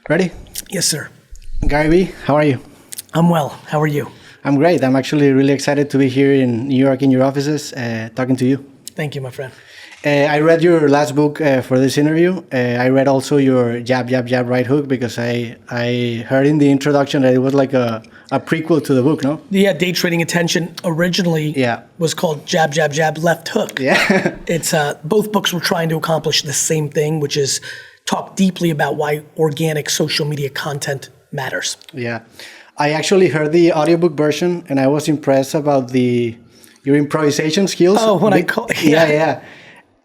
Ready? Yes, sir. Gary B, how are you? I'm well. How are you? I'm great. I'm actually really excited to be here in New York in your offices talking to you. Thank you, my friend. I read your last book for this interview. I read also your Jab, Jab, Jab, Right Hook because I heard in the introduction that it was like a prequel to the book, no? Yeah, Day Trading Attention originally was called Jab, Jab, Jab, Left Hook. Yeah. It's both books were trying to accomplish the same thing, which is talk deeply about why organic social media content matters. Yeah. I actually heard the audiobook version and I was impressed about your improvisation skills. Oh, when I call Yeah.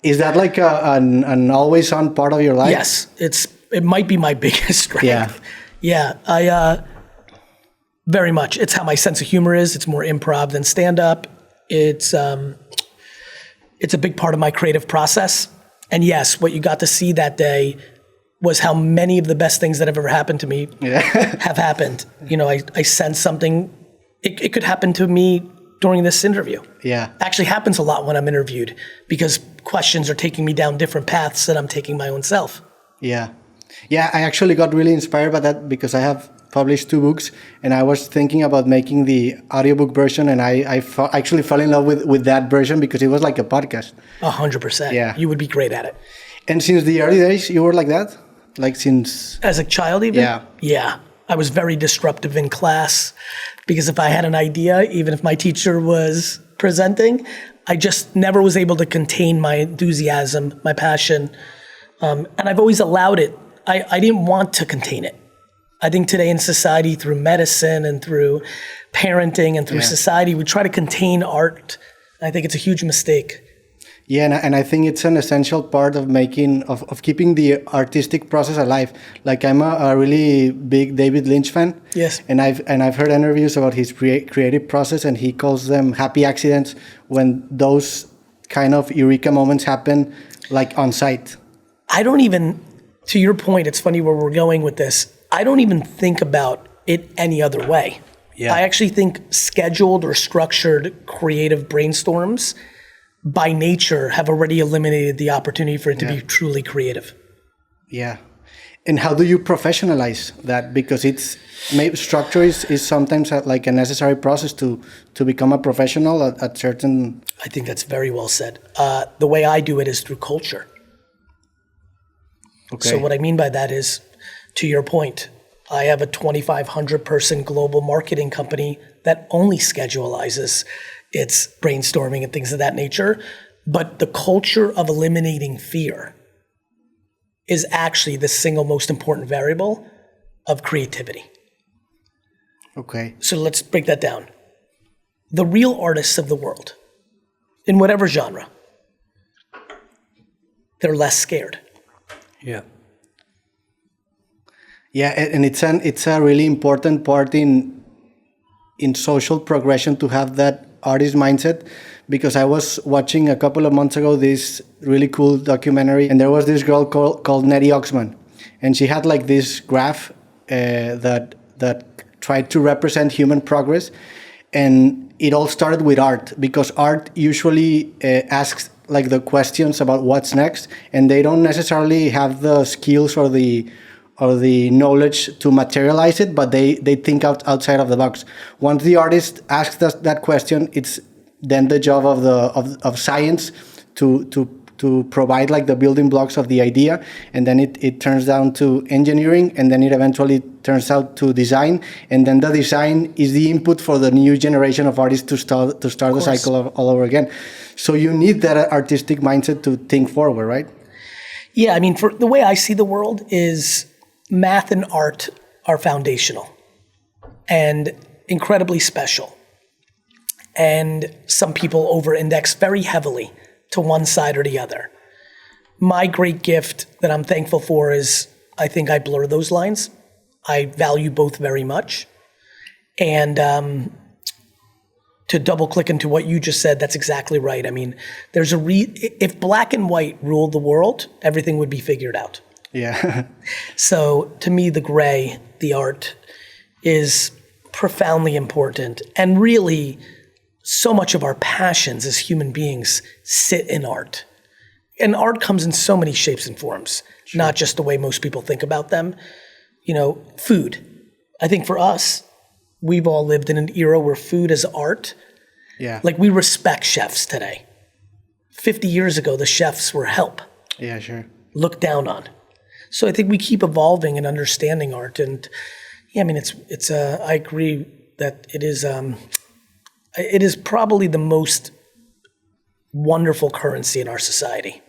Is that like an always on part of your life? Yes, it might be my biggest strength. Yeah, I very much. It's how my sense of humor is. It's more improv than stand up. It's a big part of my creative process. And yes, what you got to see that day was how many of the best things that have ever happened to me have happened. You know, I sense something. It could happen to me during this interview. Yeah. Actually happens a lot when I'm interviewed because questions are taking me down different paths that I'm taking my own self. Yeah. Yeah, I actually got really inspired by that because I have published 2 books and I was thinking about making the audiobook version and I actually fell in love with that version because it was like a podcast. 100%. Yeah. You would be great at it. And since the early days, you were like that? Like since... As a child even? Yeah. Yeah. I was very disruptive in class because if I had an idea, even if my teacher was presenting, I just never was able to contain my enthusiasm, my passion. And I've always allowed it. I didn't want to contain it. I think today in society, through medicine and through parenting and through society, we try to contain art. I think it's a huge mistake. Yeah, and I think it's an essential part of of keeping the artistic process alive. Like I'm a really big David Lynch fan. Yes. And I've heard interviews about his creative process, and he calls them happy accidents when those kind of eureka moments happen, like on site. I don't even, to your point, it's funny where we're going with this. I don't even think about it any other way. Yeah. I actually think scheduled or structured creative brainstorms by nature have already eliminated the opportunity for it to be truly creative. Yeah. And how do you professionalize that? Because structure is sometimes like a necessary process to become a professional at certain... I think that's very well said. The way I do it is through culture. Okay. So what I mean by that is, to your point, I have a 2,500 person global marketing company that only schedualizes its brainstorming and things of that nature. But the culture of eliminating fear is actually the single most important variable of creativity. Okay. So let's break that down. The real artists of the world, in whatever genre, they're less scared. Yeah. Yeah, and it's a really important part in social progression to have that artist mindset, because I was watching a couple of months ago this really cool documentary, and there was this girl called Nettie Oxman, and she had like this graph that tried to represent human progress, and it all started with art, because art usually asks like the questions about what's next, and they don't necessarily have the skills or the knowledge to materialize it, but they think outside of the box. Once the artist asks that question, it's then the job of science to provide like the building blocks of the idea, and then it turns down to engineering, and then it eventually turns out to design, and then the design is the input for the new generation of artists to start the cycle all over again. So you need that artistic mindset to think forward, right? Yeah, I mean, for the way I see the world is math and art are foundational and incredibly special. And some people over-index very heavily to one side or the other. My great gift that I'm thankful for is I think I blur those lines. I value both very much. And to double click into what you just said, that's exactly right. I mean, there's if black and white ruled the world, everything would be figured out. Yeah. So to me, the gray, the art, is profoundly important. And really, so much of our passions as human beings sit in art. And art comes in so many shapes and forms, not just the way most people think about them. Food. I think for us, we've all lived in an era where food is art. Yeah. Like we respect chefs today. 50 years ago, the chefs were help. Yeah, sure. Looked down on. So I think we keep evolving and understanding art. And yeah, I mean, I agree that it is probably the most wonderful currency in our society.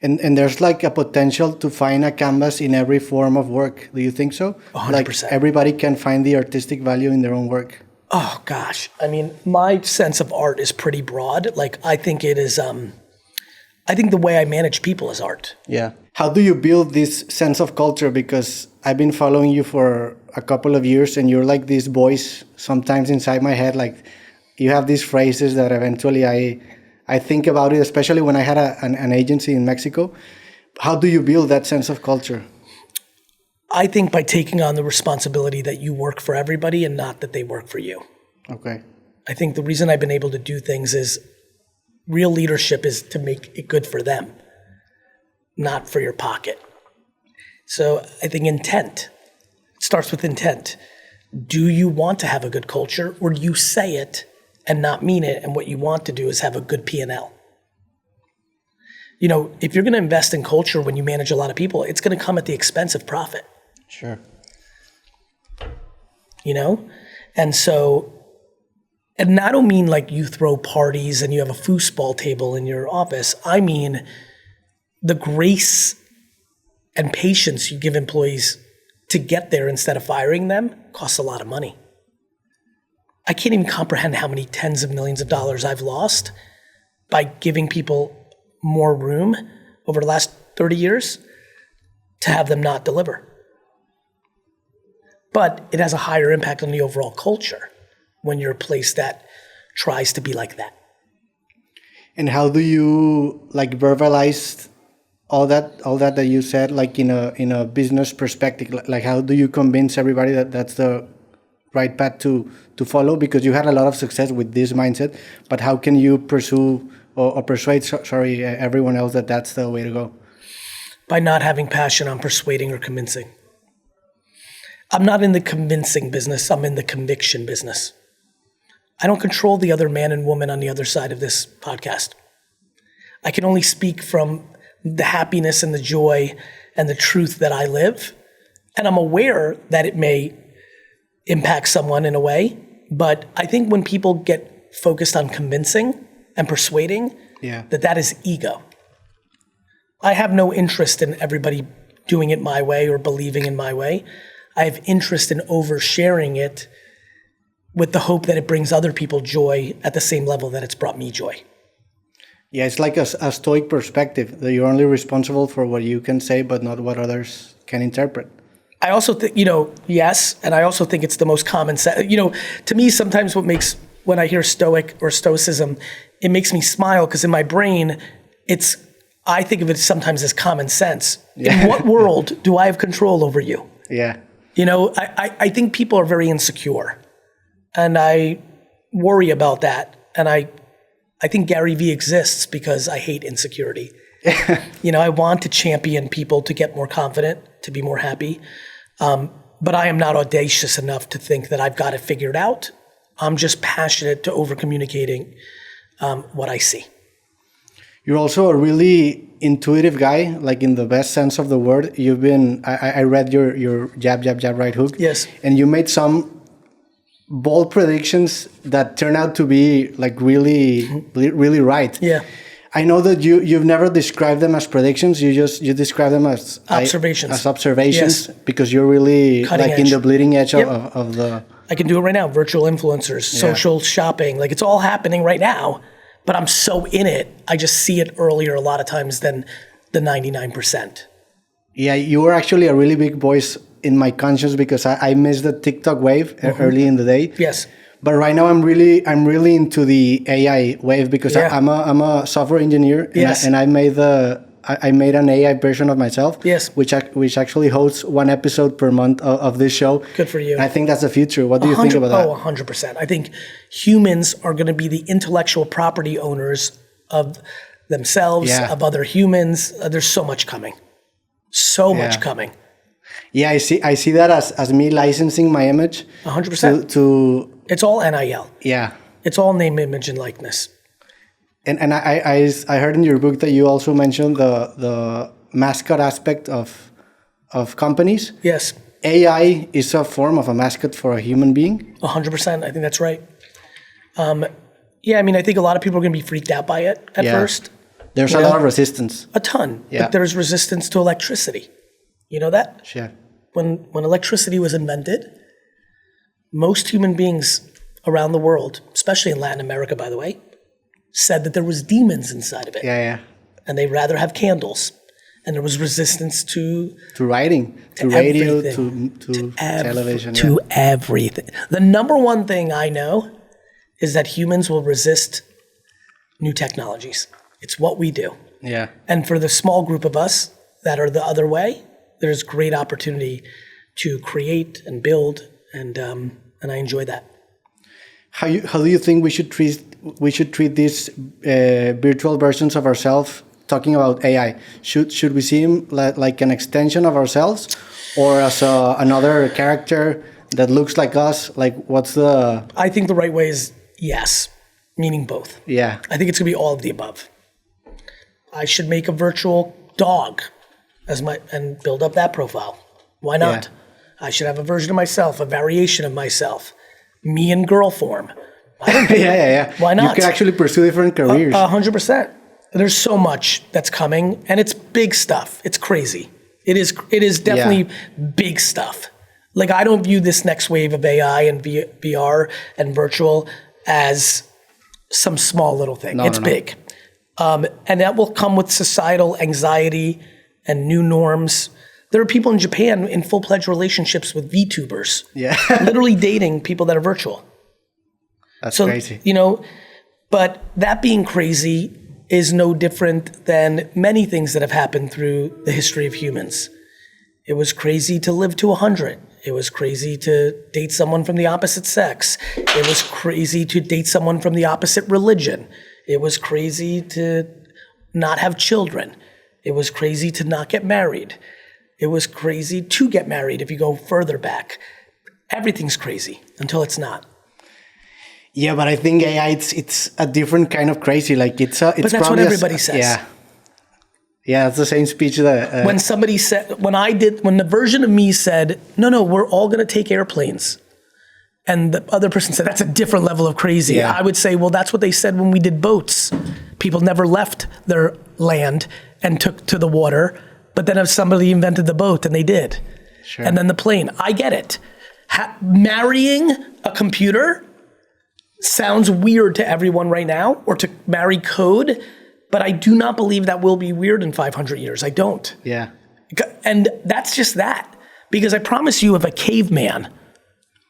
And there's like a potential to find a canvas in every form of work. Do you think so? 100%. Like everybody can find the artistic value in their own work. Oh gosh. I mean, my sense of art is pretty broad. Like I think it is, I think the way I manage people is art. Yeah. How do you build this sense of culture? Because I've been following you for a couple of years and you're like this voice sometimes inside my head. Like you have these phrases that eventually I think about it, especially when I had an agency in Mexico. How do you build that sense of culture? I think by taking on the responsibility that you work for everybody and not that they work for you. Okay. I think the reason I've been able to do things is real leadership is to make it good for them, not for your pocket. So I think intent. It starts with intent. Do you want to have a good culture, or do you say it and not mean it, and what you want to do is have a good P&L? If you're going to invest in culture when you manage a lot of people, it's going to come at the expense of profit. Sure. And I don't mean like you throw parties and you have a foosball table in your office. I mean the grace and patience you give employees to get there instead of firing them costs a lot of money. I can't even comprehend how many tens of millions of dollars I've lost by giving people more room over the last 30 years to have them not deliver. But it has a higher impact on the overall culture when you're a place that tries to be like that. And how do you like verbalize all that you said, like in a business perspective? Like how do you convince everybody that that's the right path to follow? Because you had a lot of success with this mindset, but how can you pursue or persuade everyone else that that's the way to go? By not having passion on persuading or convincing. I'm not in the convincing business, I'm in the conviction business. I don't control the other man and woman on the other side of this podcast. I can only speak from the happiness and the joy and the truth that I live. And I'm aware that it may impact someone in a way, but I think when people get focused on convincing and persuading, that is ego. I have no interest in everybody doing it my way or believing in my way. I have interest in oversharing it with the hope that it brings other people joy at the same level that it's brought me joy. Yeah, it's like a stoic perspective that you're only responsible for what you can say, but not what others can interpret. I also think, yes, and I also think it's the most common sense. To me, sometimes when I hear stoic or stoicism, it makes me smile because in my brain, I think of it sometimes as common sense. Yeah. In what world do I have control over you? Yeah. I think people are very insecure, and I worry about that. And I think Gary Vee exists because I hate insecurity. I want to champion people to get more confident, to be more happy. But I am not audacious enough to think that I've got it figured out. I'm just passionate to over-communicating what I see. You're also a really intuitive guy, like in the best sense of the word. I read your jab, right hook. Yes. And you made some bold predictions that turn out to be like really, really right. Yeah. I know that you've never described them as predictions. You describe them as observations, yes. Because you're really cutting edge. In the bleeding edge of the. I can do it right now. Virtual influencers, social shopping, like it's all happening right now. But I'm so in it, I just see it earlier a lot of times than the 99%. Yeah, you were actually a really big voice in my conscience because I missed the TikTok wave early in the day. Yes. But right now I'm really into the AI wave because I'm a software engineer. Yes. And I made an AI version of myself. Yes. Which actually hosts one episode per month of this show. Good for you. And I think that's the future. What do you think about that? 100%. I think humans are going to be the intellectual property owners of themselves, of other humans. There's so much coming. So much coming. Yeah, I see that as me licensing my image 100%. to It's all NIL. yeah. It's all name, image, and likeness. And I heard in your book that you also mentioned the mascot aspect of companies. Yes. AI is a form of a mascot for a human being. 100%. I think that's right. Yeah, I mean, I think a lot of people are going to be freaked out by it at first. There's a lot of resistance. A ton. Yeah. But there's resistance to electricity. You know that? Sure. When electricity was invented, most human beings around the world, especially in Latin America, by the way, said that there was demons inside of it. Yeah. And they'd rather have candles. And there was resistance to writing, to radio, to television. To everything. The number one thing I know is that humans will resist new technologies. It's what we do. Yeah. And for the small group of us that are the other way, there's great opportunity to create and build, and I enjoy that. How do you think we should treat these virtual versions of ourselves? Talking about AI, should we see him like an extension of ourselves, or as another character that looks like us? Like, what's the? I think the right way is yes, meaning both. Yeah. I think it's gonna be all of the above. I should make a virtual dog and build up that profile. Why not? Yeah. I should have a version of myself, a variation of myself, me in girl form. Yeah. Why not? You can actually pursue different careers. 100%. There's so much that's coming, and it's big stuff. It's crazy. It is definitely big stuff. Like, I don't view this next wave of AI and VR and virtual as some small little thing. It's big. And that will come with societal anxiety and new norms. There are people in Japan in full-fledged relationships with VTubers. Yeah. Literally dating people that are virtual. That's crazy. You know, but that being crazy is no different than many things that have happened through the history of humans. It was crazy to live to 100. It was crazy to date someone from the opposite sex. It was crazy to date someone from the opposite religion. It was crazy to not have children. It was crazy to not get married. It was crazy to get married if you go further back. Everything's crazy until it's not. Yeah, but I think AI, it's a different kind of crazy. Like it's but that's what everybody says. Yeah, it's the same speech that when somebody said, when the version of me said, no, we're all going to take airplanes, and the other person said that's a different level of crazy. Yeah. I would say, well, that's what they said when we did boats. People never left their land and took to the water, but then if somebody invented the boat, and they did, sure. And then the plane. I get it. Marrying a computer sounds weird to everyone right now, or to marry code, but I do not believe that will be weird in 500 years. I don't. Yeah. And that's just that. Because I promise you, if a caveman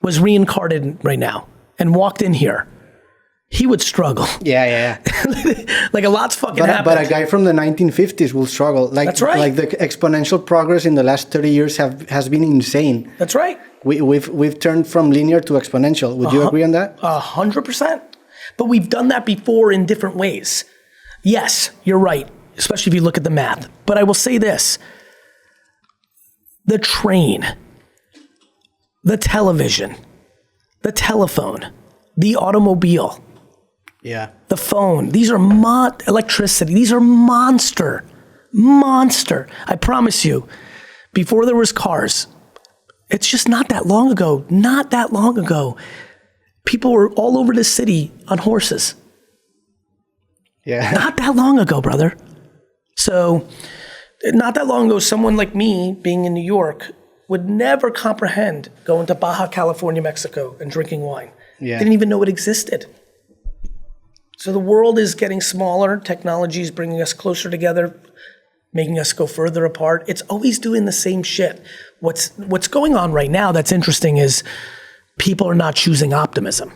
was reincarnated right now and walked in here, he would struggle. Yeah. Like, a lot's fucking happened. But a guy from the 1950s will struggle. Like, that's right. Like the exponential progress in the last 30 years has been insane. That's right. We've turned from linear to exponential. Would you agree on that? 100%. But we've done that before in different ways. Yes, you're right, especially if you look at the math. But I will say this. The train, the television, the telephone, the automobile, the phone, these are electricity, these are monster. I promise you, before there was cars, it's just not that long ago, people were all over the city on horses. Yeah. Not that long ago, brother. So, not that long ago, someone like me, being in New York, would never comprehend going to Baja California, Mexico, and drinking wine. Yeah. Didn't even know it existed. So the world is getting smaller. Technology is bringing us closer together, making us go further apart. It's always doing the same shit. What's going on right now that's interesting is people are not choosing optimism.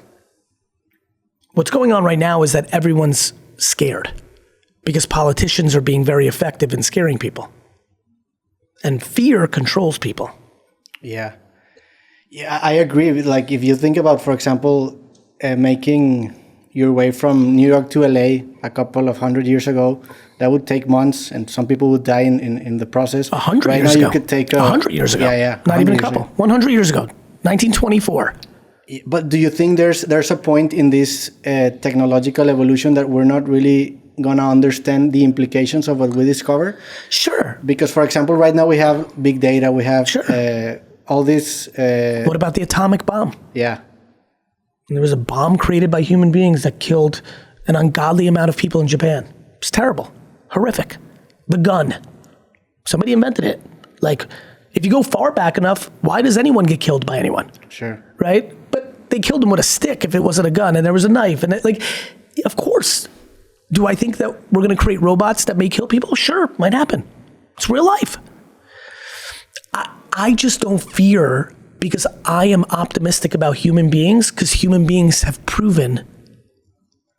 What's going on right now is that everyone's scared because politicians are being very effective in scaring people. And fear controls people. Yeah, I agree. Like, if you think about, for example, making your way from New York to LA a couple of 100 years ago, that would take months, and some people would die in the process. 100 right years now, ago. You could take 100 years ago. Yeah. Not even a couple. 100 years ago. 1924. But do you think there's a point in this technological evolution that we're not really gonna understand the implications of what we discover? Sure. Because, for example, right now we have big data, we have all this. What about the atomic bomb? Yeah. There was a bomb created by human beings that killed an ungodly amount of people in Japan. It's terrible, horrific. The gun, somebody invented it. Like, if you go far back enough, why does anyone get killed by anyone? Sure. Right? But they killed him with a stick if it wasn't a gun, and there was a knife, and of course. Do I think that we're going to create robots that may kill people? Sure, might happen. It's real life. I just don't fear, because I am optimistic about human beings, because human beings have proven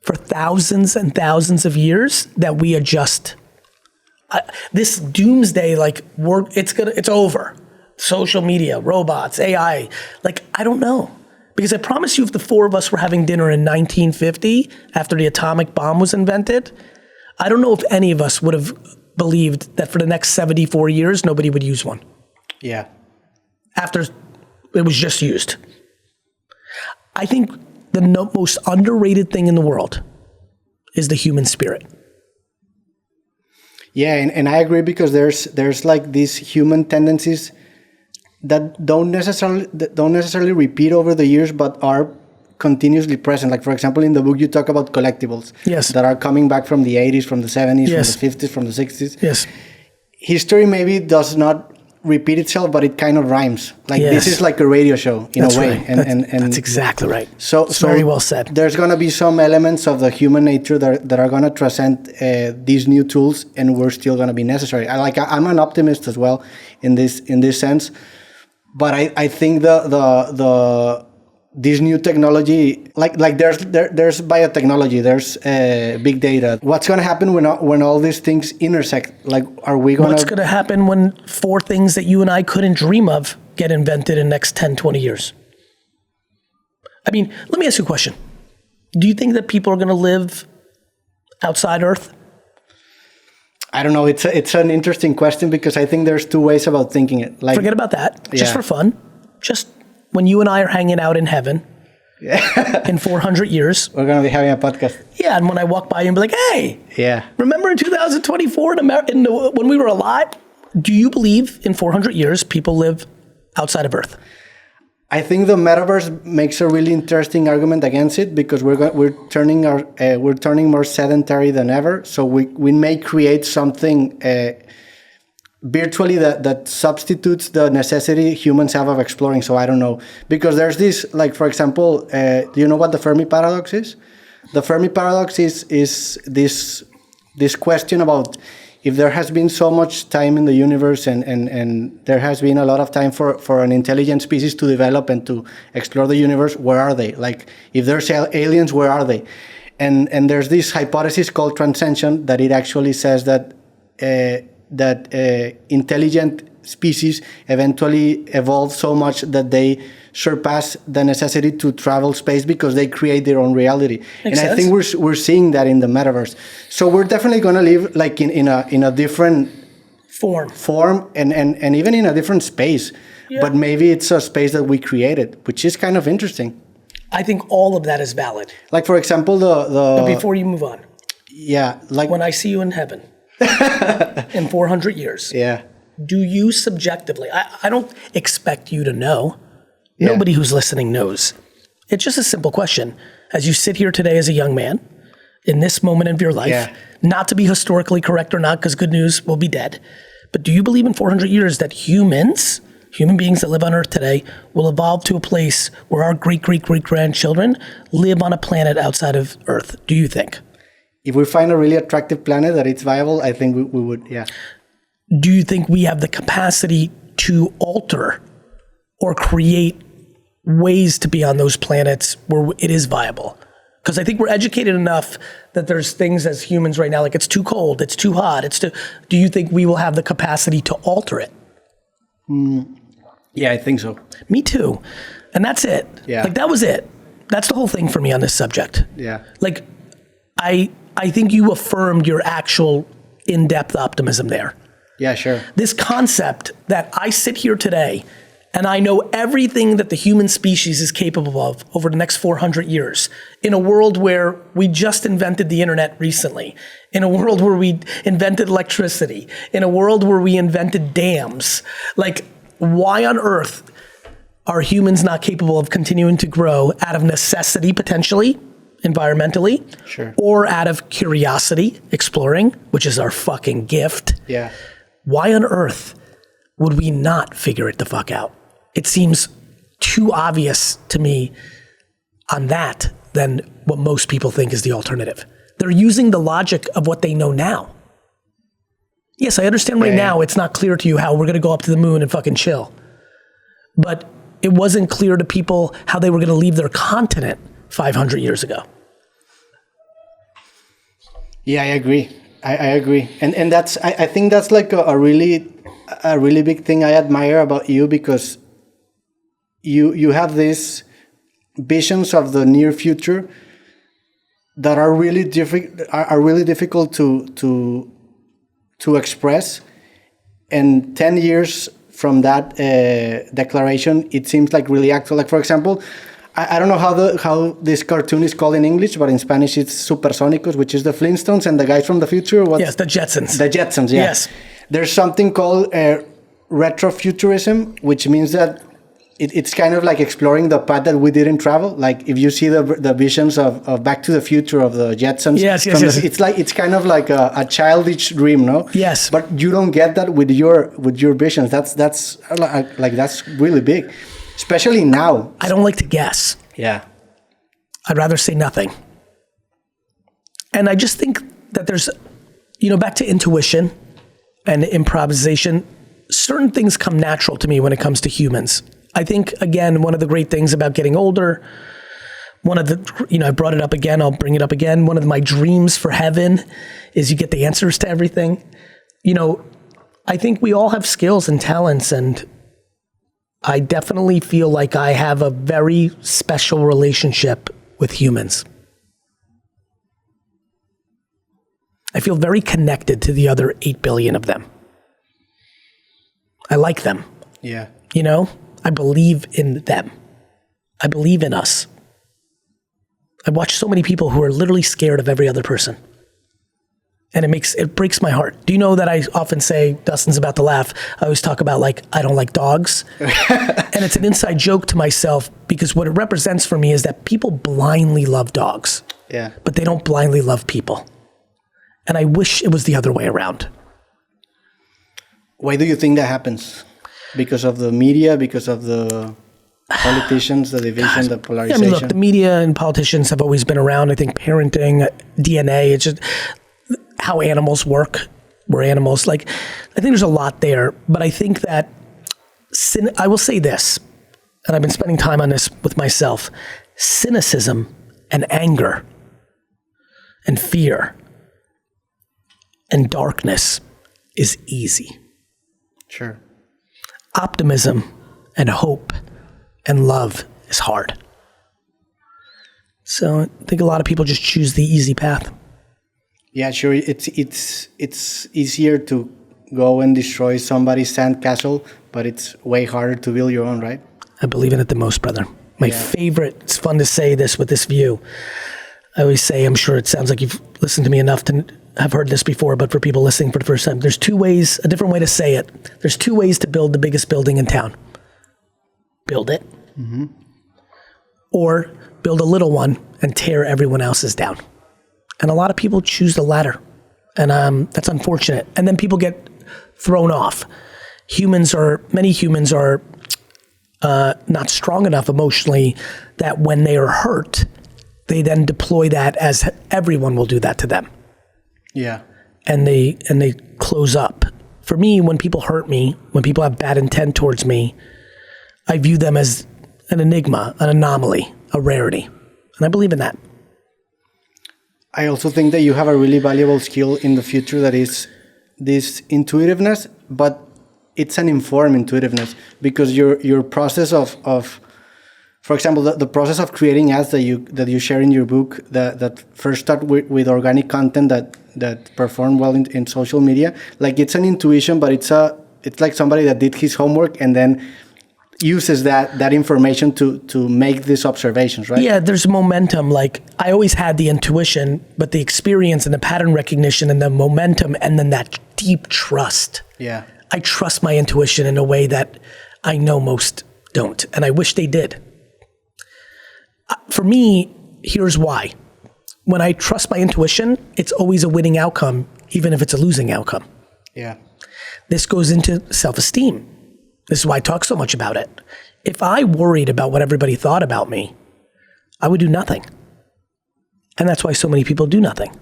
for thousands and thousands of years that we adjust. This doomsday, it's over. Social media, robots, AI, I don't know. Because I promise you, if the four of us were having dinner in 1950, after the atomic bomb was invented, I don't know if any of us would have believed that for the next 74 years, nobody would use one. Yeah. After it was just used. I think the most underrated thing in the world is the human spirit. Yeah, and I agree, because there's like these human tendencies that don't necessarily repeat over the years, but are continuously present. Like, for example, in the book you talk about collectibles. Yes. That are coming back from the 80s, from the 70s, Yes. from the 50s, from the 60s. Yes. History maybe does not repeat itself, but it kind of rhymes. Like, Yes. this is like a radio show in That's a way. right. That's exactly right. So very well said. There's going to be some elements of the human nature that are going to transcend these new tools, and we're still going to be necessary. I'm an optimist as well in this sense, but I think this new technology, there's biotechnology, there's big data. What's going to happen when all these things intersect? Like, are we going to... What's going to happen when 4 things that you and I couldn't dream of get invented in the next 10, 20 years? I mean, let me ask you a question. Do you think that people are going to live outside Earth? I don't know. It's an interesting question, because I think there's 2 ways about thinking it. Like, forget about that. Just Yeah. for fun. Just when you and I are hanging out in heaven in 400 years. We're going to be having a podcast. Yeah, and when I walk by you and be like, hey, Yeah. remember in 2024 when we were alive? Do you believe in 400 years people live outside of Earth? I think the metaverse makes a really interesting argument against it, because we're turning more sedentary than ever. So we may create something virtually that substitutes the necessity humans have of exploring. So I don't know, because there's this, like, for example, do you know what the Fermi paradox is? The Fermi paradox is this question about, if there has been so much time in the universe, and there has been a lot of time for an intelligent species to develop and to explore the universe, where are they? Like, if there's aliens, where are they? And there's this hypothesis called transcension, that it actually says that intelligent species eventually evolve so much that they surpass the necessity to travel space, because they create their own reality. Makes sense. I think we're seeing that in the metaverse. So we're definitely going to live like in a different form and even in a different space. Yeah. But maybe it's a space that we created, which is kind of interesting. I think all of that is valid. Like, for example, But before you move on. Yeah. Like, when I see you in heaven in 400 years. Yeah. Do you subjectively, I don't expect you to know. Yeah. Nobody who's listening knows. It's just a simple question. As you sit here today as a young man, in this moment of your life, not to be historically correct or not, because good news will be dead, but do you believe in 400 years that human beings that live on Earth today, will evolve to a place where our great-great-great-grandchildren live on a planet outside of Earth? Do you think? If we find a really attractive planet that it's viable, I think we would, yeah. Do you think we have the capacity to alter or create ways to be on those planets where it is viable? Because I think we're educated enough that there's things as humans right now, like it's too cold, it's too hot, do you think we will have the capacity to alter it? Yeah, I think so. Me too. And that's it. Yeah. Like, that was it. That's the whole thing for me on this subject. Yeah. Like, I think you affirmed your actual in-depth optimism there. Yeah, sure. This concept that I sit here today and I know everything that the human species is capable of over the next 400 years, in a world where we just invented the internet recently, in a world where we invented electricity, in a world where we invented dams. Like, why on earth are humans not capable of continuing to grow out of necessity, potentially, environmentally, sure, or out of curiosity, exploring, which is our fucking gift? Yeah. Why on earth would we not figure it the fuck out? It seems too obvious to me on that than what most people think is the alternative. They're using the logic of what they know now. Yes, I understand right now it's not clear to you how we're going to go up to the moon and fucking chill. But it wasn't clear to people how they were going to leave their continent 500 years ago. Yeah, I agree. I agree. And that's, I think that's like a really big thing I admire about you, because you have these visions of the near future that are really difficult to express. And 10 years from that declaration, it seems like really actual. Like, for example, I don't know how this cartoon is called in English, but in Spanish it's Supersónicos, which is the Flintstones and the guys from the future. Yes, the Jetsons. The Jetsons, yeah. Yes. There's something called retrofuturism, which means that it's kind of like exploring the path that we didn't travel. Like, if you see the visions of Back to the Future of the Jetsons, yes. It's kind of like a childish dream, no? Yes. But you don't get that with your visions. That's really big, especially now. I don't like to guess. Yeah. I'd rather say nothing. And I just think that there's, back to intuition and improvisation, certain things come natural to me when it comes to humans. I think, again, one of the great things about getting older, I brought it up again, I'll bring it up again. One of my dreams for heaven is you get the answers to everything. I think we all have skills and talents, and I definitely feel like I have a very special relationship with humans. I feel very connected to the other 8 billion of them. I like them. Yeah. I believe in them. I believe in us. I watch so many people who are literally scared of every other person. And it breaks my heart. Do you know that I often say, Dustin's about to laugh, I always talk about, I don't like dogs. And it's an inside joke to myself, because what it represents for me is that people blindly love dogs. Yeah. But they don't blindly love people. And I wish it was the other way around. Why do you think that happens? Because of the media, because of the politicians, the division, the polarization? Yeah, look, the media and politicians have always been around. I think parenting, DNA, it's just how animals work. We're animals. I think there's a lot there. But I think that, I will say this, and I've been spending time on this with myself, cynicism and anger and fear and darkness is easy. Sure. Optimism and hope and love is hard. So I think a lot of people just choose the easy path. Yeah, sure. It's easier to go and destroy somebody's sandcastle, but it's way harder to build your own, right? I believe in it the most, brother. My favorite, it's fun to say this with this view. I always say, I'm sure it sounds like you've listened to me enough to have heard this before, but for people listening for the first time, there's 2 ways, a different way to say it. There's 2 ways to build the biggest building in town. Build it. Mm-hmm. Or build a little one and tear everyone else's down. And a lot of people choose the latter. And that's unfortunate. And then people get thrown off. Many humans are not strong enough emotionally that when they are hurt, they then deploy that as everyone will do that to them. Yeah. And they close up. For me, when people hurt me, when people have bad intent towards me, I view them as an enigma, an anomaly, a rarity. And I believe in that. I also think that you have a really valuable skill in the future that is this intuitiveness, but it's an informed intuitiveness, because your process of for example, the process of creating ads that you share in your book, that first start with organic content that perform well in social media, like it's an intuition, but it's like somebody that did his homework and then uses that information to make these observations, right? Yeah, there's momentum. Like I always had the intuition, but the experience and the pattern recognition and the momentum and then that deep trust. Yeah. I trust my intuition in a way that I know most don't, and I wish they did. For me, here's why. When I trust my intuition, it's always a winning outcome, even if it's a losing outcome. Yeah. This goes into self-esteem. This is why I talk so much about it. If I worried about what everybody thought about me, I would do nothing. And that's why so many people do nothing.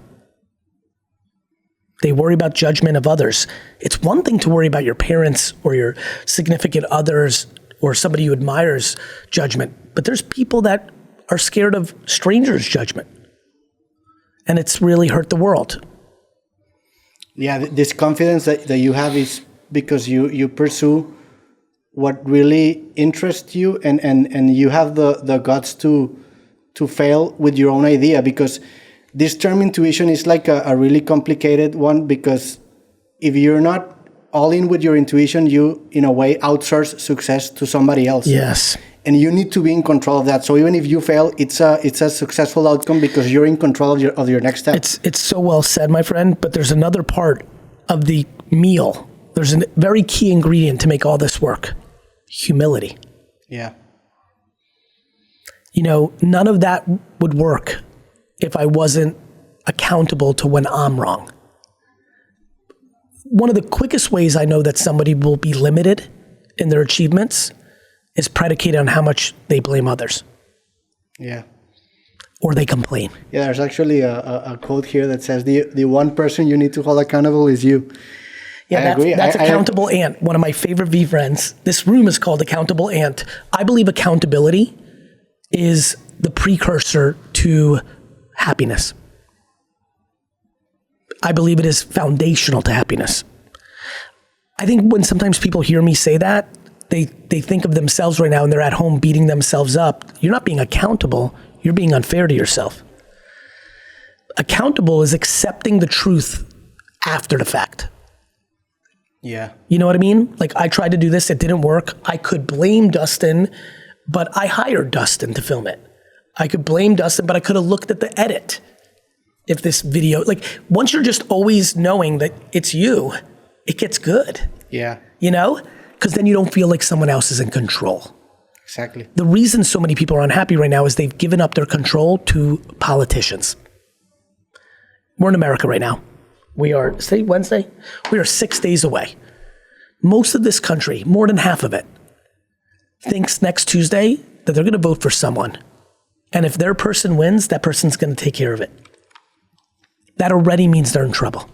They worry about judgment of others. It's one thing to worry about your parents or your significant others or somebody you admire's judgment, but there's people that are scared of strangers' judgment. And it's really hurt the world. Yeah, this confidence that you have is because you pursue what really interests you, and you have the guts to fail with your own idea, because this term intuition is like a really complicated one, because if you're not all in with your intuition, you in a way outsource success to somebody else. Yes. And you need to be in control of that. So even if you fail, it's a successful outcome because you're in control of your next step. It's so well said, my friend, but there's another part of the meal. There's a very key ingredient to make all this work. Humility. Yeah. You know, none of that would work if I wasn't accountable to when I'm wrong. One of the quickest ways I know that somebody will be limited in their achievements is predicated on how much they blame others. Yeah. Or they complain. Yeah, there's actually a quote here that says the one person you need to hold accountable is you. Yeah, that's Accountable Ant, one of my favorite V friends. This room is called Accountable Ant. I believe accountability is the precursor to happiness. I believe it is foundational to happiness. I think when sometimes people hear me say that, they think of themselves right now and they're at home beating themselves up. You're not being accountable. You're being unfair to yourself. Accountable is accepting the truth after the fact. Yeah. You know what I mean? Like, I tried to do this, it didn't work. I could blame Dustin, but I hired Dustin to film it. I could blame Dustin, but I could have looked at the edit. If this video, like, once you're just always knowing that it's you, it gets good. Yeah. You know? Because then you don't feel like someone else is in control. Exactly. The reason so many people are unhappy right now is they've given up their control to politicians. We're in America right now. We are, say Wednesday? We are 6 days away. Most of this country, more than half of it, thinks next Tuesday that they're going to vote for someone. And if their person wins, that person's going to take care of it. That already means they're in trouble.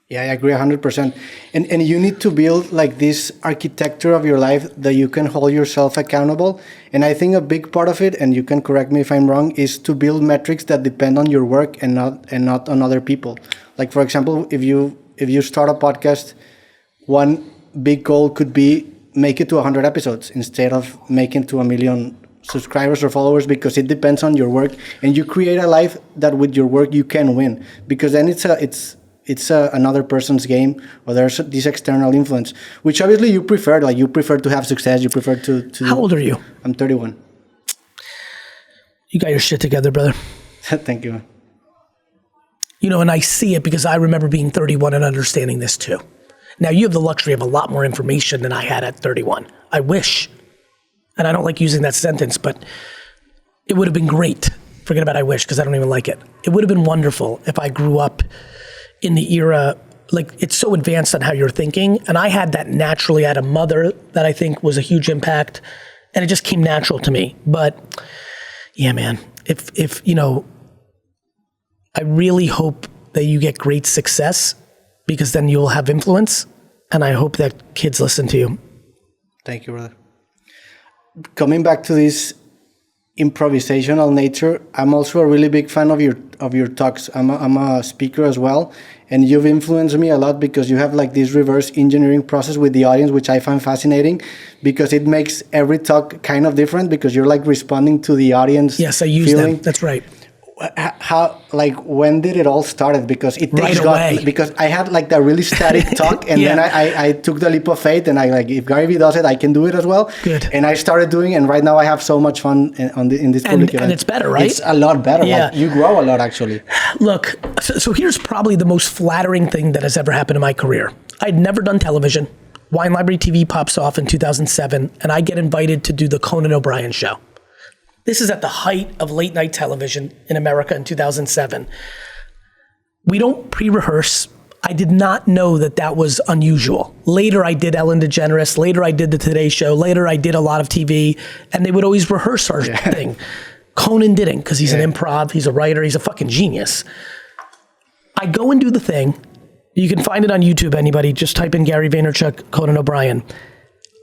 Yeah, I agree 100%. And you need to build like this architecture of your life that you can hold yourself accountable. And I think a big part of it, and you can correct me if I'm wrong, is to build metrics that depend on your work and not on other people. Like, for example, if you start a podcast, one big goal could be make it to 100 episodes instead of making to 1 million subscribers or followers, because it depends on your work, and you create a life that with your work you can win, because then it's another person's game, or there's this external influence, which obviously you prefer. Like, you prefer to have success. You prefer to How old are you? I'm 31. You got your shit together, brother. Thank you, man. You know, and I see it because I remember being 31 and understanding this too. Now, you have the luxury of a lot more information than I had at 31. I wish. And I don't like using that sentence, but it would have been great. Forget about I wish, because I don't even like it. It would have been wonderful if I grew up in the era, like, it's so advanced on how you're thinking. And I had that naturally. I had a mother that I think was a huge impact, and it just came natural to me. But yeah, man, if you know, I really hope that you get great success, because then you'll have influence. And I hope that kids listen to you. Thank you, brother. Coming back to this improvisational nature, I'm also a really big fan of your talks. I'm a speaker as well, and you've influenced me a lot because you have like this reverse engineering process with the audience, which I find fascinating because it makes every talk kind of different because you're like responding to the audience. Yes, I use them. That's right. How, like, when did it all started? Because it takes right away. because I had like that really static talk, and Yeah. then I took the leap of faith, and I like, if Gary Vee does it, I can do it as well. Good. And I started doing, and right now I have so much fun in this public event. And it's better, right? It's a lot better. Yeah. Like, you grow a lot, actually. Look, so here's probably the most flattering thing that has ever happened in my career. I'd never done television. Wine Library TV pops off in 2007, and I get invited to do the Conan O'Brien show. This is at the height of late night television in America in 2007. We don't pre-rehearse. I did not know that that was unusual. Later I did Ellen DeGeneres. Later I did the Today Show. Later I did a lot of TV, and they would always rehearse our thing. Conan didn't, because he's an improv, he's a writer, he's a fucking genius. I go and do the thing. You can find it on YouTube, anybody. Just type in Gary Vaynerchuck, Conan O'Brien.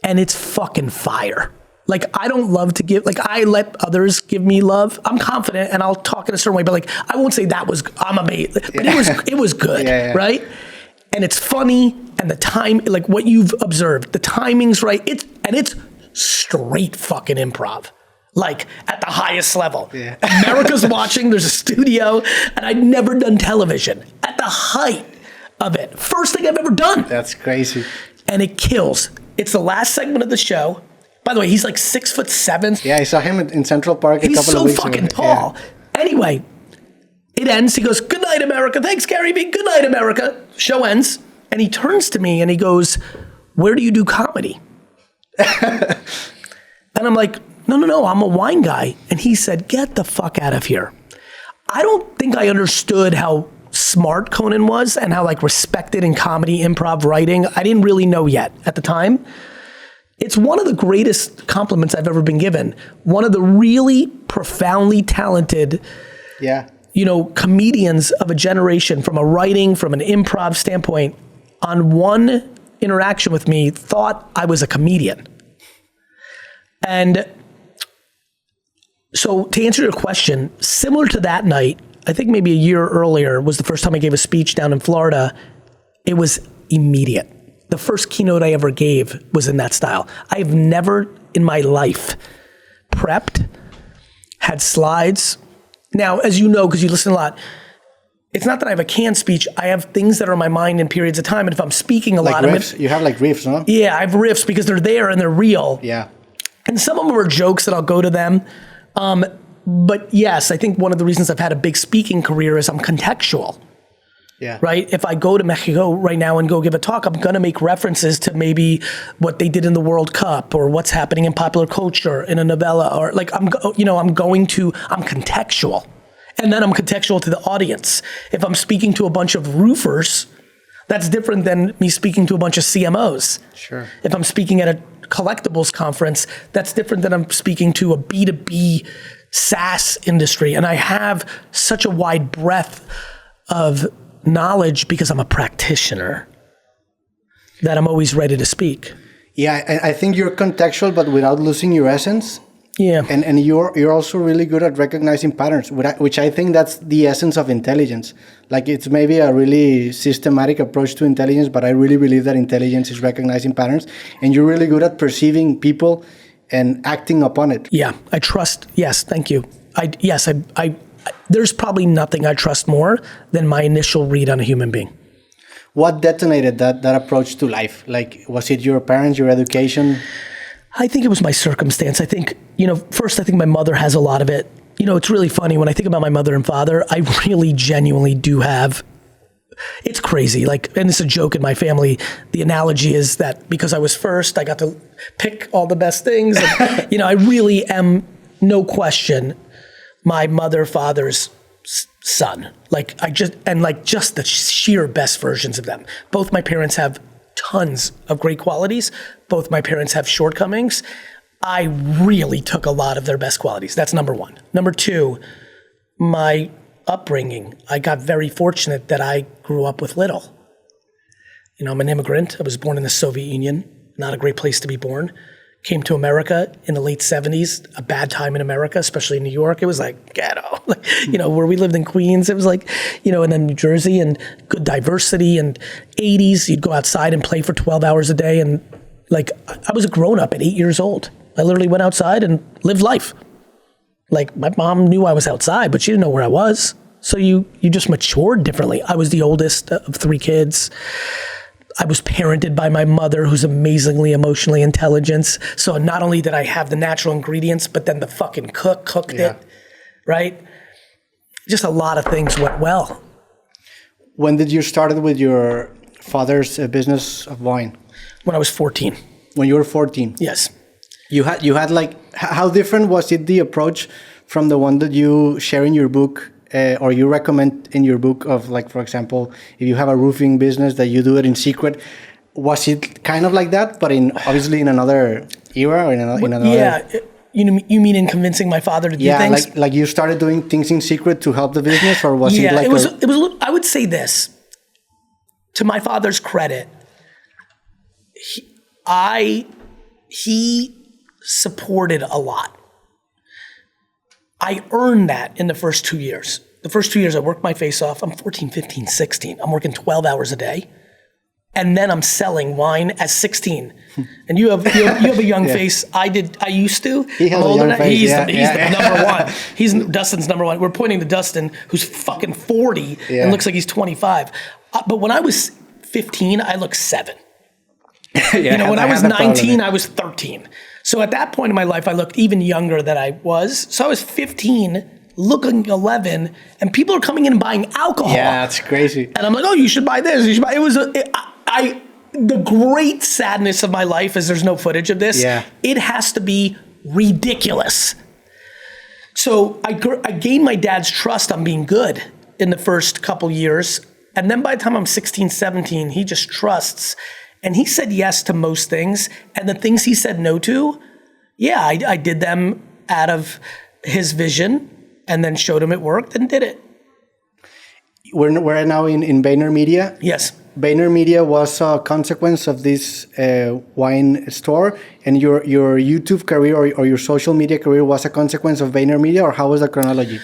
And it's fucking fire. Like, I don't love to give, like, I let others give me love. I'm confident and I'll talk in a certain way, but like, I won't say that was, I'm amazing. But it was good, right? And it's funny, and the time, like what you've observed, the timing's right. It's straight fucking improv. Like, at the highest level. Yeah. America's watching, there's a studio, and I'd never done television. At the height of it. First thing I've ever done. That's crazy. And it kills. It's the last segment of the show. By the way, he's like 6'7". Yeah, I saw him in Central Park a couple of weeks ago. He's so fucking tall. Yeah. Anyway, it ends. He goes, "Good night, America. Thanks, Gary Vee. Good night, America." Show ends. And he turns to me and he goes, "Where do you do comedy?" And I'm like, no, I'm a wine guy. And he said, "Get the fuck out of here." I don't think I understood how smart Conan was and how like respected in comedy, improv, writing. I didn't really know yet at the time. It's one of the greatest compliments I've ever been given. One of the really profoundly talented, comedians of a generation, from a writing, from an improv standpoint, on one interaction with me, thought I was a comedian. And so to answer your question, similar to that night, I think maybe a year earlier was the first time I gave a speech down in Florida. It was immediate. The first keynote I ever gave was in that style. I have never in my life prepped, had slides. Now, as you know, because you listen a lot, it's not that I have a canned speech. I have things that are in my mind in periods of time. And if I'm speaking a lot of it. You have like riffs, no? Yeah, I have riffs because they're there and they're real. Yeah. And some of them are jokes that I'll go to them. But yes, I think one of the reasons I've had a big speaking career is I'm contextual. Yeah. Right? If I go to Mexico right now and go give a talk, I'm going to make references to maybe what they did in the World Cup or what's happening in popular culture in a novella, or like I'm contextual. And then I'm contextual to the audience. If I'm speaking to a bunch of roofers, that's different than me speaking to a bunch of CMOs. Sure. If I'm speaking at a collectibles conference, that's different than I'm speaking to a B2B SaaS industry. And I have such a wide breadth of knowledge because I'm a practitioner that I'm always ready to speak. Yeah, I think you're contextual, but without losing your essence. Yeah. And you're also really good at recognizing patterns, which I think that's the essence of intelligence. Like, it's maybe a really systematic approach to intelligence, but I really believe that intelligence is recognizing patterns, and you're really good at perceiving people and acting upon it. Yeah, I trust. Yes, thank you. There's probably nothing I trust more than my initial read on a human being. What detonated that approach to life? Like, was it your parents, your education? I think it was my circumstance. I think, first, I think my mother has a lot of it. It's really funny when I think about my mother and father, I really genuinely do have, it's crazy. Like, and it's a joke in my family. The analogy is that because I was first, I got to pick all the best things. And, I really am, no question, my mother, father's son. Just the sheer best versions of them. Both my parents have tons of great qualities. Both my parents have shortcomings. I really took a lot of their best qualities. That's number one. Number two, my upbringing. I got very fortunate that I grew up with little. I'm an immigrant. I was born in the Soviet Union. Not a great place to be born. came to America in the late 70s, a bad time in America, especially in New York. It was like ghetto, where we lived in Queens, it was like, and then New Jersey, and good diversity, and 80s, you'd go outside and play for 12 hours a day. And like, I was a grown up at 8 years old. I literally went outside and lived life. Like, my mom knew I was outside, but she didn't know where I was. So you just matured differently. I was the oldest of 3 kids. I was parented by my mother, who's amazingly emotionally intelligent. So not only did I have the natural ingredients, but then the fucking cooked it, right? Just a lot of things went well. When did you start with your father's business of wine? When I was 14. When you were 14? Yes. You had like, how different was it, the approach from the one that you share in your book, or you recommend in your book of, like, for example, if you have a roofing business that you do it in secret? Was it kind of like that, but obviously in another era or in another? Yeah, you mean in convincing my father to do things? Yeah, like you started doing things in secret to help the business, or was it like? It was. I would say this, to my father's credit, he supported a lot. I earned that in the first 2 years. The first 2 years, I worked my face off. I'm 14, 15, 16. I'm working 12 hours a day. And then I'm selling wine at 16. And you have a young face. I used to. He has a young face. He's the number one. He's Dustin's number one. We're pointing to Dustin, who's fucking 40 and looks like he's 25. But when I was 15, I looked 7. When I was 19, I was 13. So at that point in my life, I looked even younger than I was. So I was 15, looking 11, and people are coming in and buying alcohol. Yeah, that's crazy. And I'm like, oh, you should buy this. You should buy. The great sadness of my life is there's no footage of this. Yeah. It has to be ridiculous. So I gained my dad's trust on being good in the first couple years. And then by the time I'm 16, 17, he just trusts. And he said yes to most things. And the things he said no to, I did them out of his vision and then showed him it worked and did it. We're now in VaynerMedia. Yes. VaynerMedia was a consequence of this wine store, and your YouTube career or your social media career was a consequence of VaynerMedia, or how was the chronology?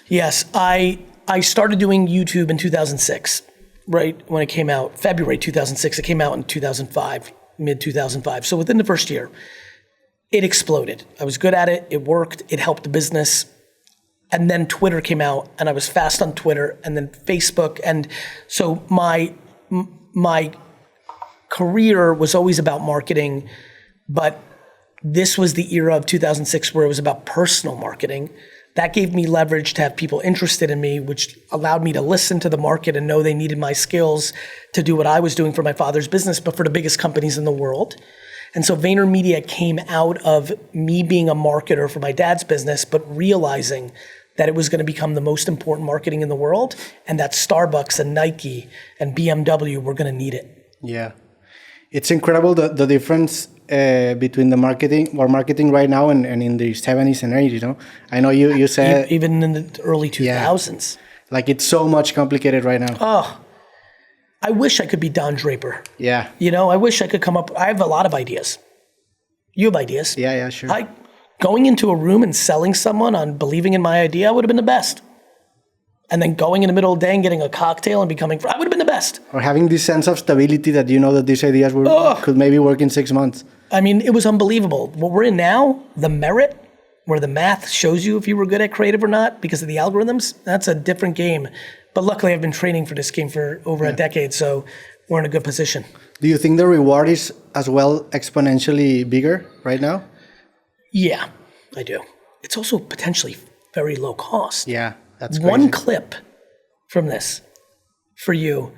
Yes, I started doing YouTube in 2006. Right when it came out, February 2006, it came out in 2005, mid 2005. So within the first year, it exploded. I was good at it. It worked. It helped the business. And then Twitter came out, and I was fast on Twitter, and then Facebook. And so my career was always about marketing, but this was the era of 2006 where it was about personal marketing. That gave me leverage to have people interested in me, which allowed me to listen to the market and know they needed my skills to do what I was doing for my father's business, but for the biggest companies in the world. And so VaynerMedia came out of me being a marketer for my dad's business, but realizing that it was going to become the most important marketing in the world, and that Starbucks and Nike and BMW were going to need it. Yeah. It's incredible the difference between the marketing right now and in the 70s and 80s, I know you said... Even in the early 2000s. Yeah. Like, it's so much complicated right now. Oh, I wish I could be Don Draper. Yeah. I wish I could come up... I have a lot of ideas. You have ideas. Yeah, sure. Going into a room and selling someone on believing in my idea would have been the best. And then going in the middle of the day and getting a cocktail and becoming... I would have been the best. Or having this sense of stability that that these ideas could maybe work in 6 months. I mean, it was unbelievable. What we're in now, the merit, where the math shows you if you were good at creative or not because of the algorithms, that's a different game. But luckily, I've been training for this game for over a decade, so we're in a good position. Do you think the reward is as well exponentially bigger right now? Yeah, I do. It's also potentially very low cost. Yeah, that's crazy. One clip from this for you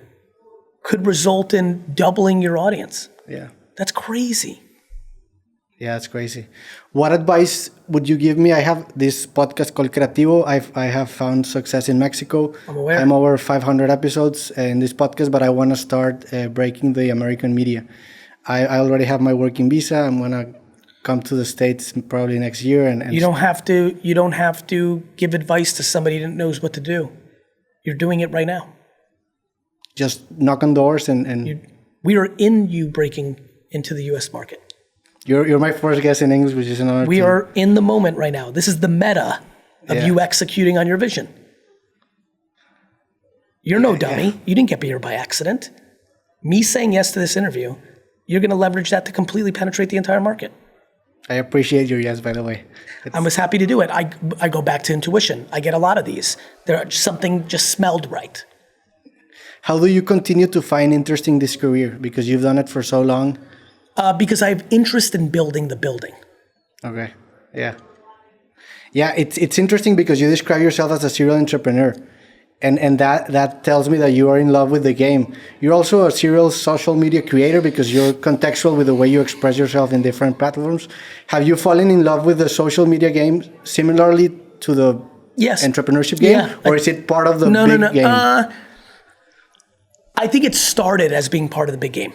could result in doubling your audience. Yeah. That's crazy. Yeah, it's crazy. What advice would you give me? I have this podcast called Creativo. I have found success in Mexico. I'm aware. I'm over 500 episodes in this podcast, but I want to start breaking the American media. I already have my working visa. I'm going to come to the States probably next year. And you don't have to give advice to somebody that knows what to do. You're doing it right now. Just knock on doors and we are in you breaking into the U.S. market. You're my first guest in English, which is an honor. We are in the moment right now. This is the meta of you executing on your vision. You're no dummy. Yeah. You didn't get here by accident. Me saying yes to this interview, you're going to leverage that to completely penetrate the entire market. I appreciate your yes, by the way. I was happy to do it. I go back to intuition. I get a lot of these. Something just smelled right. How do you continue to find interest in this career? Because you've done it for so long. Because I have interest in building the building. Okay. Yeah. Yeah, it's interesting because you describe yourself as a serial entrepreneur. And that tells me that you are in love with the game. You're also a serial social media creator because you're contextual with the way you express yourself in different platforms. Have you fallen in love with the social media game similarly to the entrepreneurship game? Yeah. Or is it part of the big game? I think it started as being part of the big game.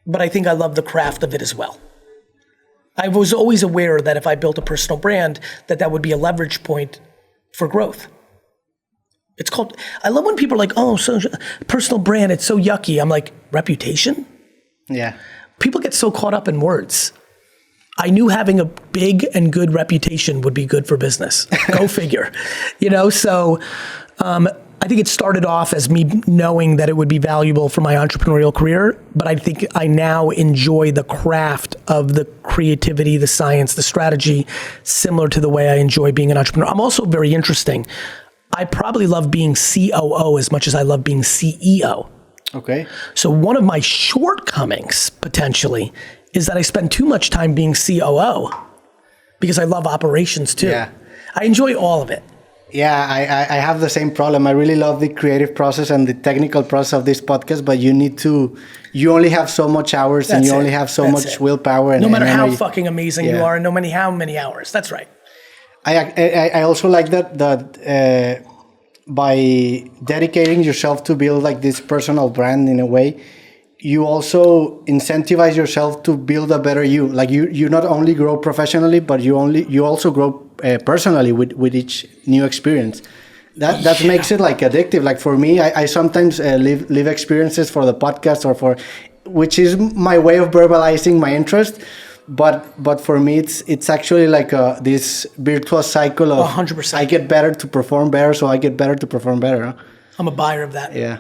But I think I love the craft of it as well. I was always aware that if I built a personal brand, that would be a leverage point for growth. It's called, I love when people are like, oh, so personal brand, it's so yucky. I'm like, reputation? Yeah. People get so caught up in words. I knew having a big and good reputation would be good for business. Go figure. So I think it started off as me knowing that it would be valuable for my entrepreneurial career, but I think I now enjoy the craft of the creativity, the science, the strategy, similar to the way I enjoy being an entrepreneur. I'm also very interesting. I probably love being COO as much as I love being CEO. Okay. So one of my shortcomings, potentially, is that I spend too much time being COO because I love operations too. Yeah. I enjoy all of it. Yeah, I have the same problem. I really love the creative process and the technical process of this podcast, but you only have so much hours and you only have so much willpower. No matter how fucking amazing you are and no matter how many hours. That's right. I also like that by dedicating yourself to build like this personal brand in a way, you also incentivize yourself to build a better you. Like you not only grow professionally, but you also grow personally with each new experience. That makes it like addictive. Like for me, I sometimes live experiences for the podcast which is my way of verbalizing my interest. But for me, it's actually like this virtuous cycle of 100%. I get better to perform better, so I get better to perform better. Huh? I'm a buyer of that. Yeah.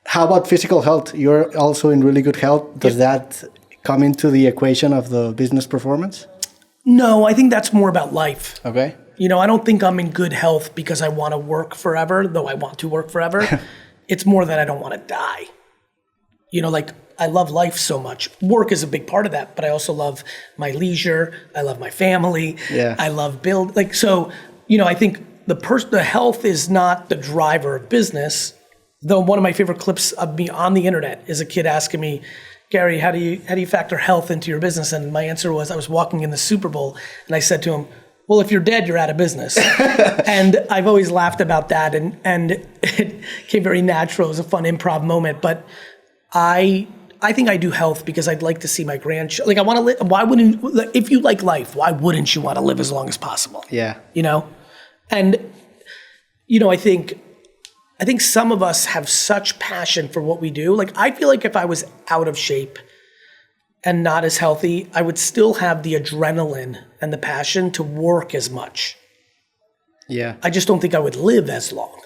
How about physical health? You're also in really good health. Does that come into the equation of the business performance? No, I think that's more about life. Okay. I don't think I'm in good health because I want to work forever, though I want to work forever. It's more that I don't want to die. I love life so much. Work is a big part of that, but I also love my leisure. I love my family. Yeah. I love I think the health is not the driver of business. Though one of my favorite clips of me on the internet is a kid asking me, Gary, how do you factor health into your business? And my answer was, I was walking in the Super Bowl and I said to him, well, if you're dead, you're out of business. And I've always laughed about that and it came very natural. It was a fun improv moment, but I think I do health because I'd like to see my grandchildren. I want to live. Why wouldn't, if you like life, why wouldn't you want to live as long as possible? Yeah. And, I think some of us have such passion for what we do. I feel like if I was out of shape and not as healthy, I would still have the adrenaline and the passion to work as much. Yeah. I just don't think I would live as long.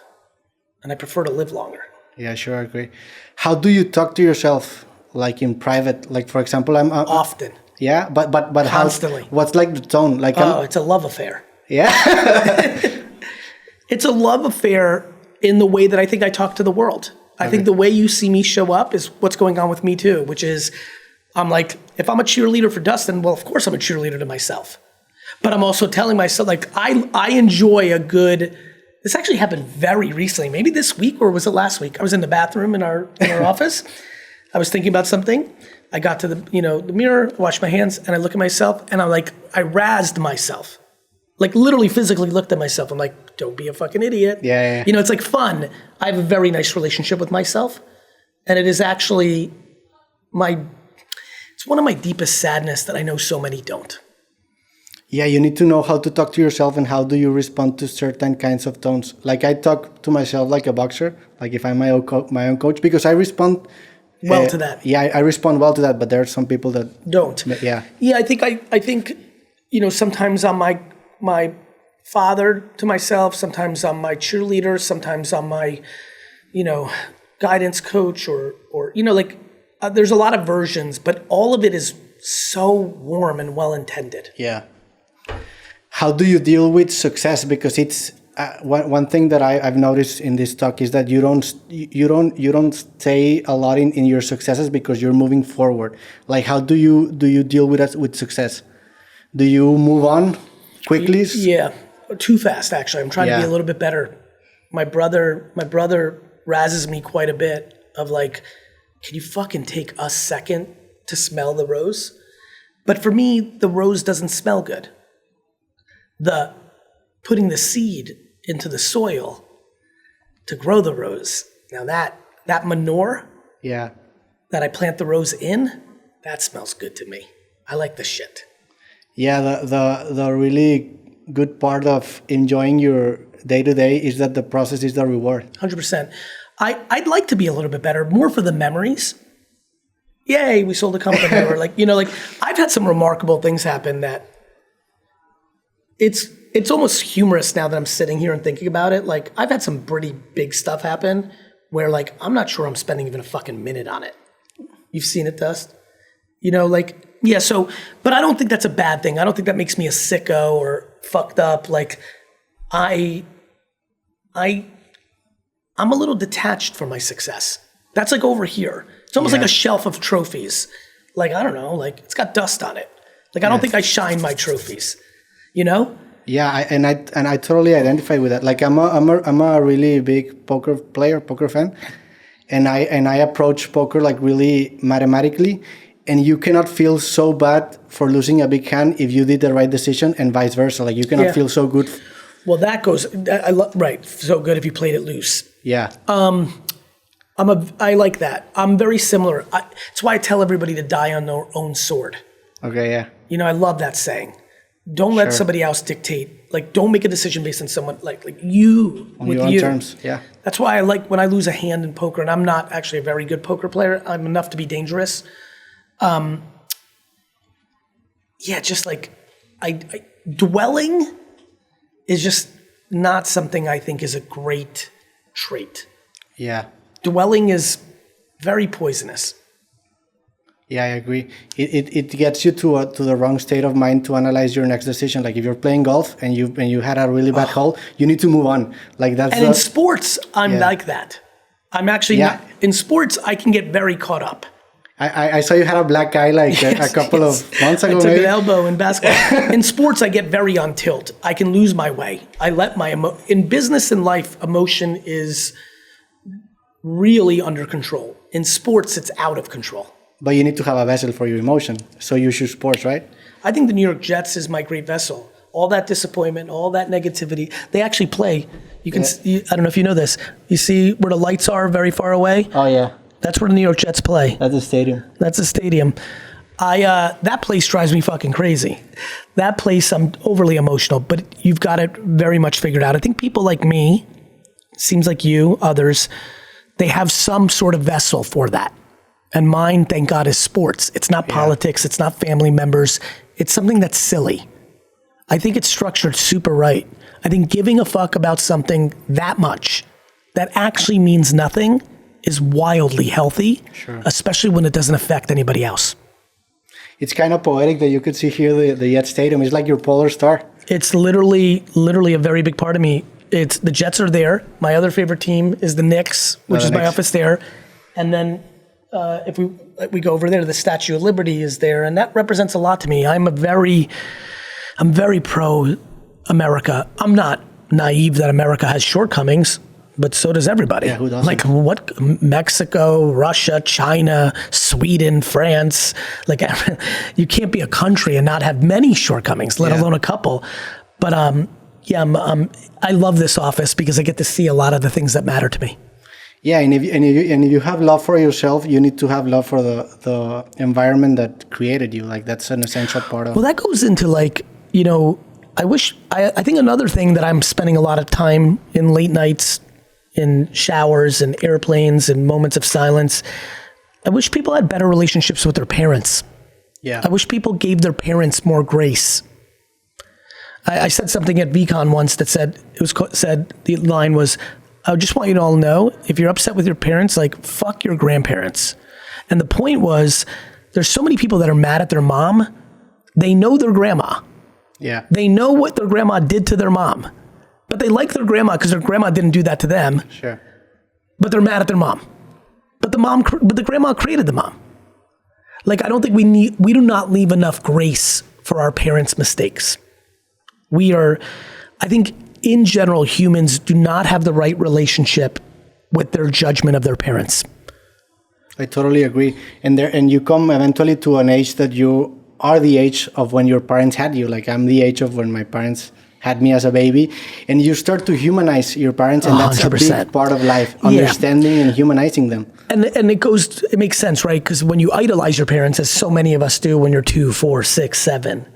And I prefer to live longer. Yeah, sure, I agree. How do you talk to yourself, like in private? Like, for example, I'm often. Yeah, but constantly. What's like the tone? Like, it's a love affair. Yeah. It's a love affair in the way that I think I talk to the world. I think the way you see me show up is what's going on with me too, which is I'm like, if I'm a cheerleader for Dustin, well, of course I'm a cheerleader to myself. But I'm also telling myself, I enjoy a good. This actually happened very recently, maybe this week or was it last week? I was in the bathroom in our office. I was thinking about something. I got to the mirror, washed my hands, and I look at myself, and I razzed myself. Literally physically looked at myself. I'm like, don't be a fucking idiot. Yeah. It's fun. I have a very nice relationship with myself, and it is actually it's one of my deepest sadness that I know so many don't. Yeah, you need to know how to talk to yourself and how do you respond to certain kinds of tones. I talk to myself like a boxer, like if I'm my own coach, because I respond well to that. Yeah, I respond well to that, but there are some people that don't. Yeah. Yeah, I think sometimes I'm my father to myself, sometimes I'm my cheerleader, sometimes I'm my guidance coach or there's a lot of versions, but all of it is so warm and well intended. Yeah. How do you deal with success? Because it's one thing that I've noticed in this talk is that you don't stay a lot in your successes because you're moving forward. Like, how do you deal with success? Do you move on quickly? Yeah, too fast. Actually, I'm trying to be a little bit better. My brother razzes me quite a bit of like, can you fucking take a second to smell the rose? But for me, the rose doesn't smell good. The putting the seed into the soil to grow the rose. Now that manure that I plant the rose in, that smells good to me. I like the shit. Yeah, the really good part of enjoying your day-to-day is that the process is the reward. 100%. I'd like to be a little bit better, more for the memories. Yay, we sold a company. Or I've had some remarkable things happen that it's almost humorous now that I'm sitting here and thinking about it. Like, I've had some pretty big stuff happen where I'm not sure I'm spending even a fucking minute on it. You've seen it, Dust? But I don't think that's a bad thing. I don't think that makes me a sicko or fucked up. Like, I'm a little detached from my success. That's like over here. It's almost like a shelf of trophies. Like, I don't know, like it's got dust on it. Like, I don't think I shine my trophies, Yeah, I totally identify with that. Like, I'm a really big poker fan, and I approach poker like really mathematically, and you cannot feel so bad for losing a big hand if you did the right decision, and vice versa. Like, you cannot feel so good. Well, that goes right. So good if you played it loose. Yeah. I like that. I'm very similar. It's why I tell everybody to die on their own sword. Okay. Yeah. I love that saying. Don't let somebody else dictate. Like, don't make a decision based on someone like you on with your own you. terms. Yeah. That's why I like when I lose a hand in poker, and I'm not actually a very good poker player. I'm enough to be dangerous. Just like dwelling is just not something I think is a great trait. Yeah. Dwelling is very poisonous. Yeah, I agree. It gets you to the wrong state of mind to analyze your next decision. Like, if you're playing golf and you had a really bad hole, you need to move on. Like, that's. And in sports, I'm like that. I'm actually not, in sports. I can get very caught up. I saw you had a black eye a couple of months ago. I took an elbow in basketball. In sports, I get very on tilt. I can lose my way. I let my in business and life, emotion is really under control. In sports, it's out of control. But you need to have a vessel for your emotion. So you choose sports, right? I think the New York Jets is my great vessel. All that disappointment, all that negativity, they actually play. You can. I don't know if you know this. You see where the lights are very far away? Oh, yeah. That's where the New York Jets play. That's a stadium. That's a stadium. That place drives me fucking crazy. That place, I'm overly emotional, but you've got it very much figured out. I think people like me, seems like you, others, they have some sort of vessel for that. And mine, thank God, is sports. It's not politics. It's not family members. It's something that's silly. I think it's structured super right. I think giving a fuck about something that much that actually means nothing is wildly healthy, especially when it doesn't affect anybody else. It's kind of poetic that you could see here the Jet Stadium. It's like your polar star. It's literally a very big part of me. It's the Jets are there. My other favorite team is the Knicks, which is my office there. And then if we go over there, the Statue of Liberty is there, and that represents a lot to me. I'm very pro America. I'm not naive that America has shortcomings, but so does everybody. Yeah, who doesn't? Like what? Mexico, Russia, China, Sweden, France. Like, you can't be a country and not have many shortcomings, let alone a couple. But I love this office because I get to see a lot of the things that matter to me. Yeah, and if you have love for yourself, you need to have love for the environment that created you. Like, that's an essential part of. Well, that goes into I think another thing that I'm spending a lot of time in late nights, in showers and airplanes and moments of silence, I wish people had better relationships with their parents. Yeah. I wish people gave their parents more grace. I said something at VCon once that said, the line was, I just want you to all know, if you're upset with your parents, like, fuck your grandparents. And the point was, there's so many people that are mad at their mom. They know their grandma. Yeah. They know what their grandma did to their mom. But they like their grandma because their grandma didn't do that to them. Sure. But they're mad at their mom. But the grandma created the mom. Like, I don't think we do not leave enough grace for our parents' mistakes. I think in general, humans do not have the right relationship with their judgment of their parents. I totally agree. And you come eventually to an age that you are the age of when your parents had you. Like, I'm the age of when my parents had me as a baby. And you start to humanize your parents, and that's 100%. A big part of life, understanding and humanizing them. And it makes sense, right? Because when you idolize your parents, as so many of us do when you're 2, 4, 6, 7,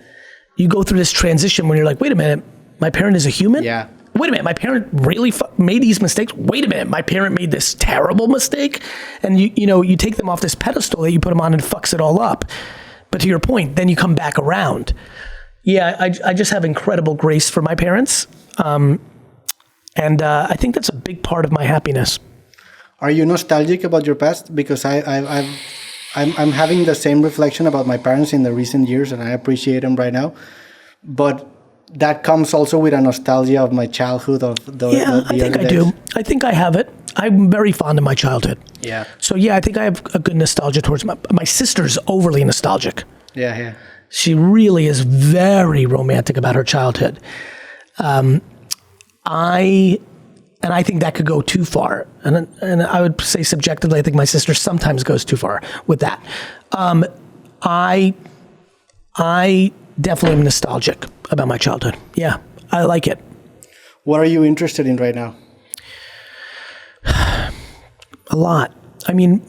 you go through this transition when you're like, wait a minute, my parent is a human? Yeah. Wait a minute, my parent really made these mistakes? Wait a minute, my parent made this terrible mistake? And you take them off this pedestal that you put them on and fucks it all up. But to your point, then you come back around. Yeah, I just have incredible grace for my parents. And I think that's a big part of my happiness. Are you nostalgic about your past? Because I'm having the same reflection about my parents in the recent years, and I appreciate them right now. But that comes also with a nostalgia of my childhood. I think I do. I think I have it. I'm very fond of my childhood. Yeah. So yeah, I think I have a good nostalgia towards my sister's overly nostalgic. Yeah. She really is very romantic about her childhood. I think that could go too far. And I would say subjectively, I think my sister sometimes goes too far with that. I definitely am nostalgic about my childhood. Yeah, I like it. What are you interested in right now? A lot. I mean,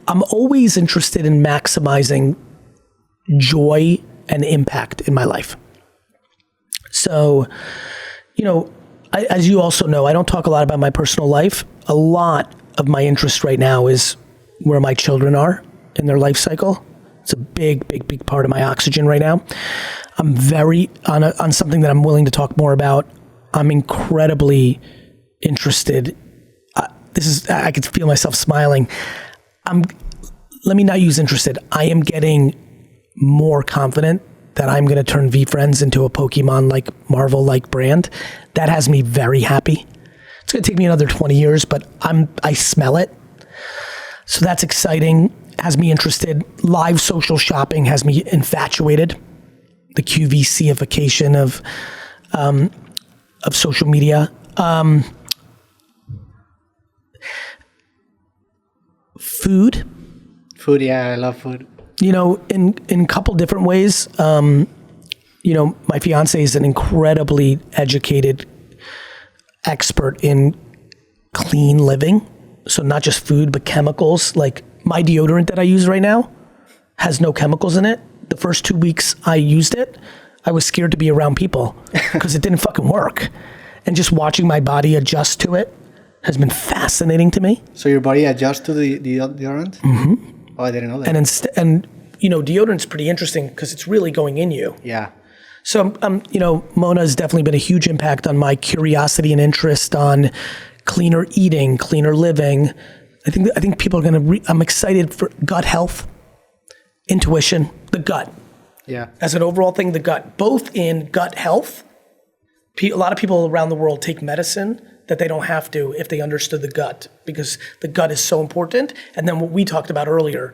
I'm always interested in maximizing joy and impact in my life. So, as you also know, I don't talk a lot about my personal life. A lot of my interest right now is where my children are in their life cycle. It's a big, big, big part of my oxygen right now. I'm very, on something that I'm willing to talk more about, I'm incredibly interested. I could feel myself smiling. Let me not use interested. I am getting more confident that I'm going to turn VFriends into a Pokemon-like, Marvel-like brand. That has me very happy. It's going to take me another 20 years, but I smell it. So that's exciting. Has me interested. Live social shopping has me infatuated. The QVC-ification of social media. Food. Food, yeah, I love food. In a couple different ways. My fiance is an incredibly educated expert in clean living. So not just food, but chemicals. Like my deodorant that I use right now has no chemicals in it. The first 2 weeks I used it, I was scared to be around people because it didn't fucking work. And just watching my body adjust to it has been fascinating to me. So your body adjusts to the deodorant? Mm-hmm. Oh, I didn't know that. And deodorant's pretty interesting because it's really going in you. Yeah. So, Mona has definitely been a huge impact on my curiosity and interest on cleaner eating, cleaner living. I think people are going to, I'm excited for gut health, intuition, the gut. Yeah. As an overall thing, the gut, both in gut health. A lot of people around the world take medicine that they don't have to if they understood the gut, because the gut is so important. And then what we talked about earlier,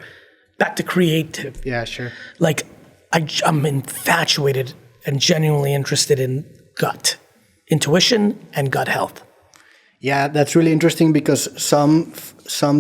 back to creative. Yeah, sure. Like I'm infatuated and genuinely interested in gut, intuition and gut health. Yeah, that's really interesting because some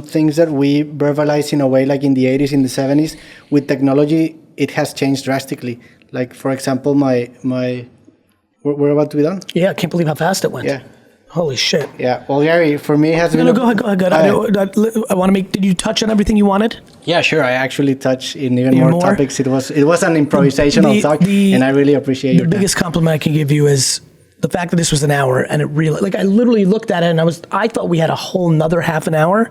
things that we verbalize in a way, like in the 80s, in the 70s, with technology, it has changed drastically. Like, for example, we're about to be done? Yeah, I can't believe how fast it went. Yeah. Holy shit. Yeah. Well, Gary, for me, it has been... No, go ahead. I want to make... Did you touch on everything you wanted? Yeah, sure. I actually touched in even more topics. It was an improvisational talk, and I really appreciate your time. The biggest compliment I can give you is the fact that this was an hour, and it really... Like, I literally looked at it, and I thought we had a whole nother half an hour,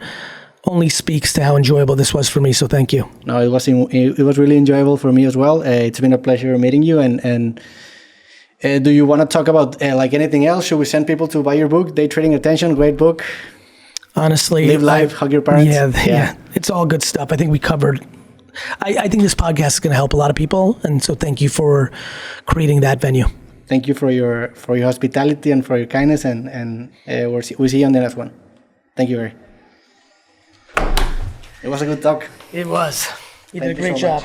only speaks to how enjoyable this was for me. So thank you. No, it was really enjoyable for me as well. It's been a pleasure meeting you. And do you want to talk about like anything else? Should we send people to buy your book, Day Trading Attention? Great book. Honestly, Live life, hug your parents. Yeah, it's all good stuff. I think we covered. I think this podcast is going to help a lot of people, and so thank you for creating that venue. Thank you for your hospitality and for your kindness, and we'll see you on the next one. Thank you, Gary. It was a good talk. It was. You did a Thank you great so job. much.